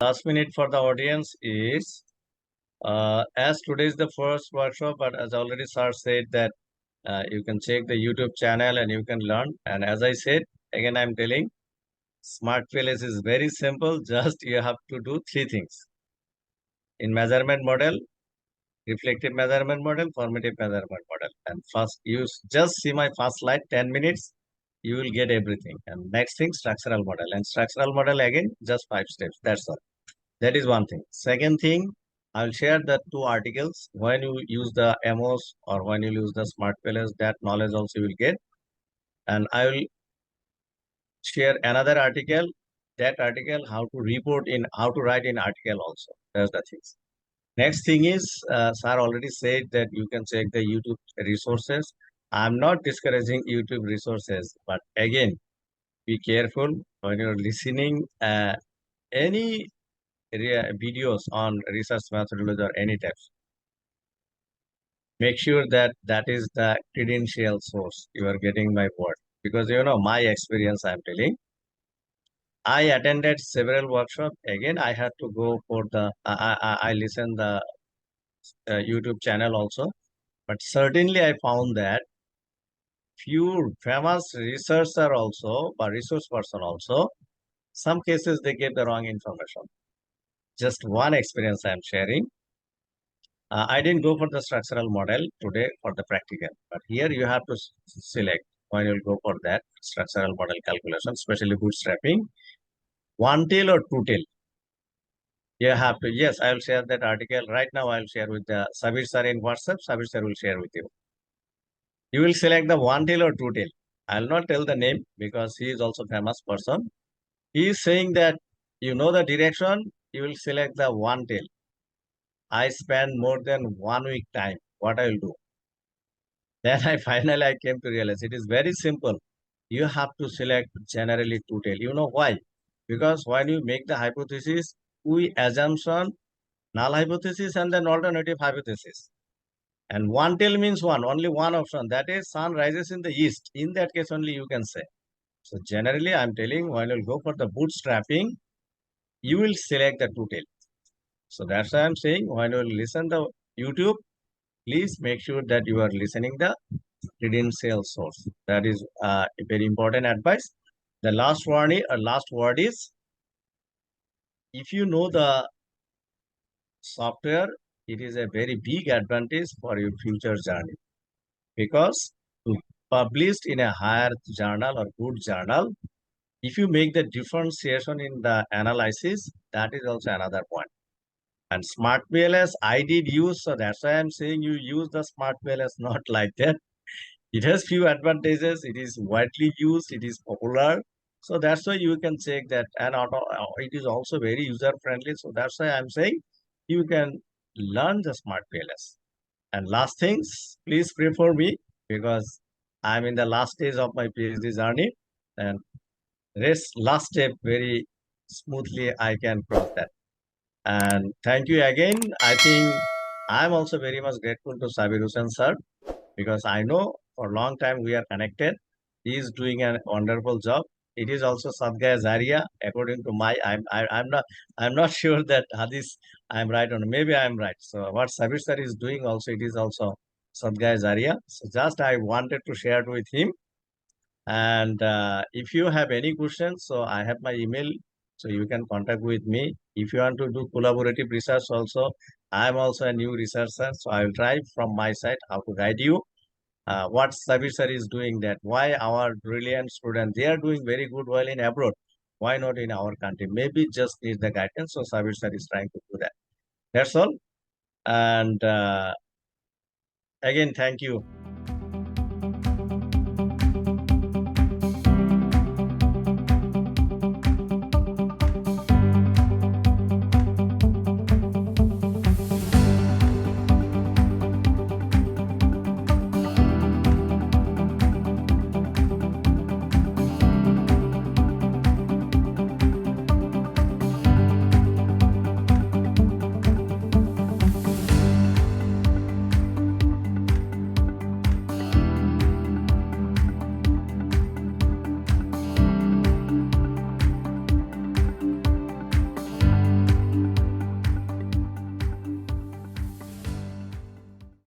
Last minute for the audience is, as today is the first workshop, but as already sir said that you can check the YouTube channel and you can learn. And as I said, again I'm telling, SmartPLS is very simple. Just you have to do three things. In measurement model, reflective measurement model, formative measurement model. And first, you just see my first slide, 10 minutes, you will get everything. And next thing, structural model. And structural model again, just 5 steps. That's all. That is one thing. Second thing, I'll share the two articles. When you use the MOS or when you use the SmartPLS, that knowledge also you will get. And I will share another article. That article, how to report in, how to write in article also. That's the things. Next thing is, sir already said that you can check the YouTube resources. I'm not discouraging YouTube resources, but again, be careful when you're listening any videos on research methodology or any types. Make sure that that is the credential source you are getting my word, because you know my experience I'm telling. I attended several workshops. Again, I had to go for the I listen the YouTube channel also, but certainly I found that few famous researcher also, but resource person also, some cases they give the wrong information. Just one experience I am sharing. I didn't go for the structural model today for the practical, but here you have to select when you'll go for that structural model calculation, especially bootstrapping, one tail or two tail. You have to, yes, I will share that article right now. I'll share with the Sabir sir in WhatsApp. Sabir sir will share with you. You will select the one tail or two tail. I'll not tell the name because he is also famous person. He is saying that you know the direction, you will select the one tail. I spent more than 1 week time. What I will do? Then I finally came to realize it is very simple. You have to select generally two tail. You know why? Because when you make the hypothesis, we assumption null hypothesis and then alternative hypothesis. And one tail means one, only one option. That is sun rises in the east. In that case only you can say. So generally I'm telling when you'll go for the bootstrapping, you will select the two tail. So that's why I'm saying when you listen the YouTube, please make sure that you are listening the credential source. That is a very important advice. The last word is, if you know the software, it is a very big advantage for your future journey, because to published in a higher journal or good journal, if you make the differentiation in the analysis, that is also another point. And SmartPLS I did use, so that's why I'm saying you use the SmartPLS, not like that. It has few advantages. It is widely used. It is popular. So that's why you can check that. And it is also very user friendly. So that's why I'm saying you can learn the SmartPLS. And last things, please pray for me, because I'm in the last stage of my PhD journey. And last step very smoothly I can cross that. And thank you again. I think I'm also very much grateful to Sabir Hussain sir, because I know for a long time we are connected. He is doing a wonderful job. It is also 𝐤𝐲𝐬𝐬, according to my, I'm not sure that Hadith I'm right or maybe I'm right. So what Sabir sir is doing also, it is also 𝐤𝐲𝐬𝐬. So just I wanted to share it with him. And if you have any questions, so I have my email, so you can contact with me. If you want to do collaborative research also, I am also a new researcher, so I will try from my side how to guide you. what Sabir sir is doing that. Why our brilliant students, they are doing very good well in abroad. Why not in our country? Maybe just need the guidance. So Sabir sir is trying to do that. That's all. And again, thank you